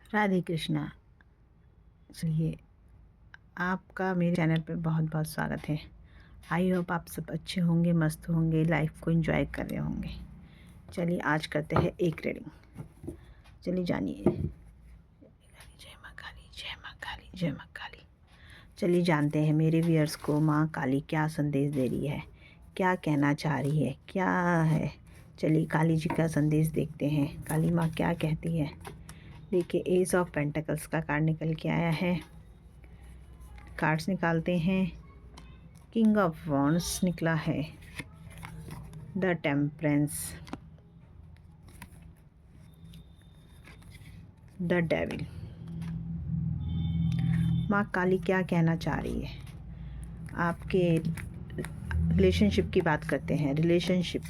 राधे कृष्णा। चलिए, आपका मेरे चैनल पे बहुत बहुत स्वागत है। आई होप आप सब अच्छे होंगे, मस्त होंगे, लाइफ को एंजॉय कर रहे होंगे। चलिए आज करते हैं एक रीडिंग। चलिए जानिए। जय माँ काली, जय माँ काली, जय माँ काली। चलिए जानते हैं मेरे व्यूअर्स को माँ काली क्या संदेश दे रही है, क्या कहना चाह रही है, क्या है। चलिए काली जी का संदेश देखते हैं, काली माँ क्या कहती है। देखिए, एस ऑफ पेंटिकल्स का कार्ड निकल के आया है। कार्ड्स निकालते हैं। किंग ऑफ वॉन्ड्स निकला है, द टेम्परेंस, द डेविल। माँ काली क्या कहना चाह रही है। आपके रिलेशनशिप की बात करते हैं। रिलेशनशिप,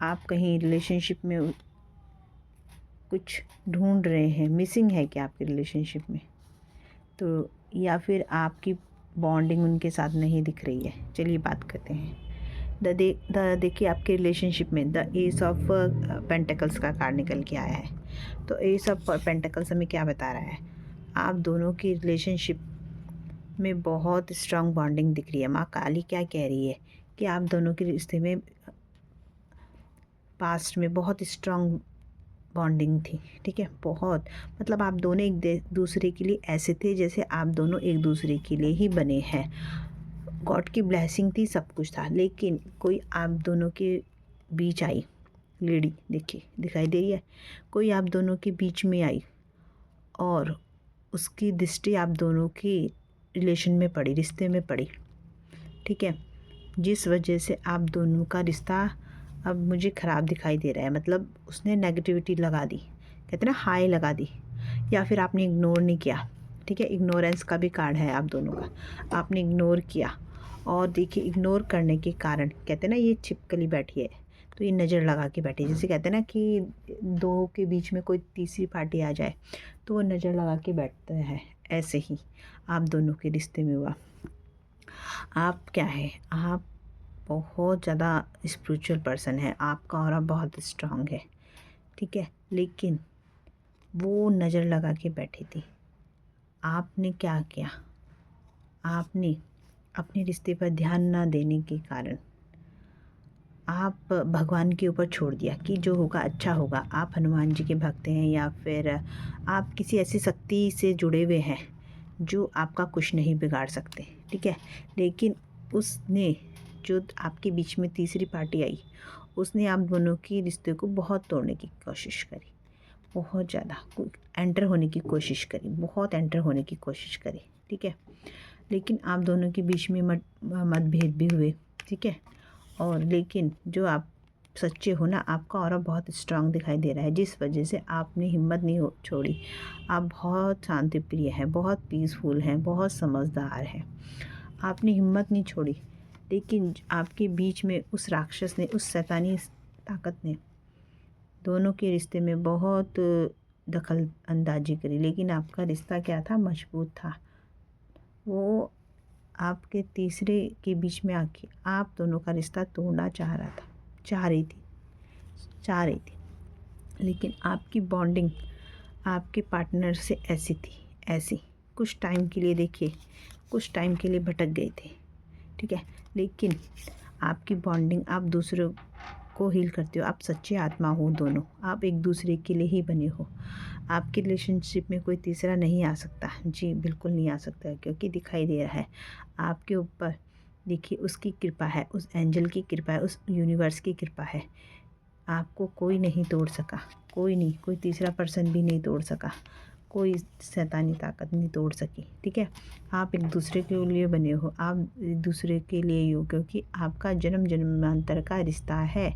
आप कहीं रिलेशनशिप में कुछ ढूंढ रहे हैं, मिसिंग है क्या आपके रिलेशनशिप में, तो या फिर आपकी बॉन्डिंग उनके साथ नहीं दिख रही है। चलिए बात करते हैं। देखिए आपके रिलेशनशिप में द एस ऑफ पेंटिकल्स का कार्ड निकल के आया है। तो एस ऑफ पेंटिकल्स हमें क्या बता रहा है, आप दोनों की रिलेशनशिप में बहुत स्ट्रांग बॉन्डिंग दिख रही है। माँ काली क्या कह रही है कि आप दोनों के रिश्ते में पास्ट में बहुत स्ट्रांग बॉन्डिंग थी। ठीक है, बहुत, मतलब आप दोनों एक दूसरे के लिए ऐसे थे जैसे आप दोनों एक दूसरे के लिए ही बने हैं। गॉड की ब्लेसिंग थी, सब कुछ था, लेकिन कोई आप दोनों के बीच आई लेडी, देखिए दिखाई दे रही है, कोई आप दोनों के बीच में आई और उसकी दृष्टि आप दोनों की रिलेशन में पड़ी, रिश्ते में पड़ी। ठीक है, जिस वजह से आप दोनों का रिश्ता अब मुझे ख़राब दिखाई दे रहा है। मतलब उसने नेगेटिविटी लगा दी, कहते ना हाई लगा दी, या फिर आपने इग्नोर नहीं किया। ठीक है, इग्नोरेंस का भी कार्ड है आप दोनों का, आपने इग्नोर किया। और देखिए इग्नोर करने के कारण कहते ना ये छिपकली बैठी है, तो ये नज़र लगा के बैठी है। जैसे कहते हैं ना कि दो के बीच में कोई तीसरी पार्टी आ जाए तो वो नज़र लगा के बैठता है, ऐसे ही आप दोनों के रिश्ते में हुआ। आप क्या है, आप बहुत ज़्यादा स्पिरिचुअल पर्सन है, आपका ऑरा बहुत स्ट्रांग है। ठीक है, लेकिन वो नज़र लगा के बैठी थी। आपने क्या किया, आपने अपने रिश्ते पर ध्यान ना देने के कारण आप भगवान के ऊपर छोड़ दिया कि जो होगा अच्छा होगा। आप हनुमान जी के भक्त हैं या फिर आप किसी ऐसी शक्ति से जुड़े हुए हैं जो आपका कुछ नहीं बिगाड़ सकते। ठीक है, लेकिन उसने जो आपके बीच में तीसरी पार्टी आई, उसने आप दोनों के रिश्ते को बहुत तोड़ने की कोशिश करी, बहुत ज़्यादा एंटर होने की कोशिश करी, बहुत एंटर होने की कोशिश करी। ठीक है, लेकिन आप दोनों के बीच में मतभेद भी हुए। ठीक है, और लेकिन जो आप सच्चे हो ना, आपका ऑरा बहुत स्ट्रांग दिखाई दे रहा है, जिस वजह से आपने हिम्मत नहीं छोड़ी। आप बहुत शांति प्रिय हैं, बहुत पीसफुल हैं, बहुत समझदार हैं, आपने हिम्मत नहीं छोड़ी। लेकिन आपके बीच में उस राक्षस ने, उस शैतानी ताकत ने दोनों के रिश्ते में बहुत दखल अंदाजी करी, लेकिन आपका रिश्ता क्या था, मजबूत था। वो आपके तीसरे के बीच में आके आप दोनों का रिश्ता तोड़ना चाह रही थी। लेकिन आपकी बॉन्डिंग आपके पार्टनर से ऐसी थी, ऐसी कुछ टाइम के लिए, देखिए कुछ टाइम के लिए भटक गए थे। ठीक है, लेकिन आपकी बॉन्डिंग, आप दूसरों को हील करते हो, आप सच्चे आत्मा हो दोनों, आप एक दूसरे के लिए ही बने हो। आपके रिलेशनशिप में कोई तीसरा नहीं आ सकता, जी बिल्कुल नहीं आ सकता, क्योंकि दिखाई दे रहा है आपके ऊपर। देखिए उसकी कृपा है, उस एंजल की कृपा है, उस यूनिवर्स की कृपा है। आपको कोई नहीं तोड़ सका, कोई नहीं, कोई तीसरा पर्सन भी नहीं तोड़ सका, कोई शैतानी ताकत नहीं तोड़ सकी। ठीक है, आप एक दूसरे के लिए बने हो, आप एक दूसरे के लिए ही हो, क्योंकि आपका जन्म जन्मांतर का रिश्ता है।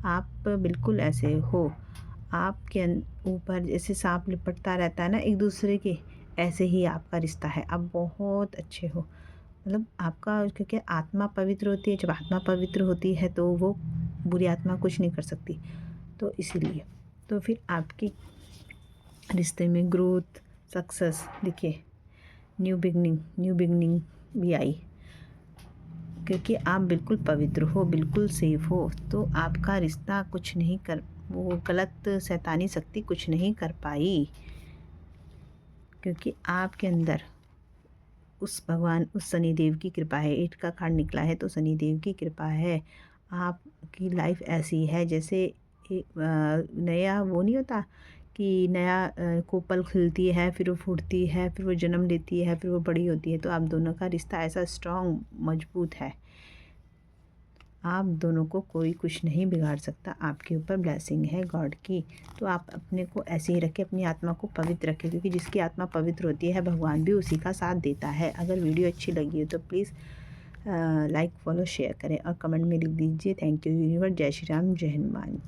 आप बिल्कुल ऐसे हो, आपके ऊपर जैसे सांप लिपटता रहता है ना एक दूसरे के, ऐसे ही आपका रिश्ता है। आप बहुत अच्छे हो, मतलब आपका, क्योंकि आत्मा पवित्र होती है, जब आत्मा पवित्र होती है तो वो बुरी आत्मा कुछ नहीं कर सकती। तो इसीलिए तो फिर आपकी रिश्ते में ग्रोथ, सक्सेस, देखिए न्यू बिगनिंग भी आई, क्योंकि आप बिल्कुल पवित्र हो, बिल्कुल सेफ हो। तो आपका रिश्ता कुछ नहीं कर, वो गलत शैतानी शक्ति कुछ नहीं कर पाई। क्योंकि आपके अंदर उस भगवान, उस शनिदेव की कृपा है। 8 का कार्ड निकला है तो शनिदेव की कृपा है। आपकी लाइफ ऐसी है जैसे नया वो नहीं होता कि नया कोपल खिलती है, फिर वो फूटती है, फिर वो जन्म लेती है, फिर वो बड़ी होती है। तो आप दोनों का रिश्ता ऐसा स्ट्रॉन्ग, मजबूत है। आप दोनों को कोई कुछ नहीं बिगाड़ सकता। आपके ऊपर ब्लेसिंग है गॉड की। तो आप अपने को ऐसे ही रखें, अपनी आत्मा को पवित्र रखें, क्योंकि जिसकी आत्मा पवित्र होती है भगवान भी उसी का साथ देता है। अगर वीडियो अच्छी लगी हो तो प्लीज़ लाइक, फॉलो, शेयर करें और कमेंट में लिख दीजिए थैंक यू यूनिवर्स। जय श्री राम, जय हनुमान।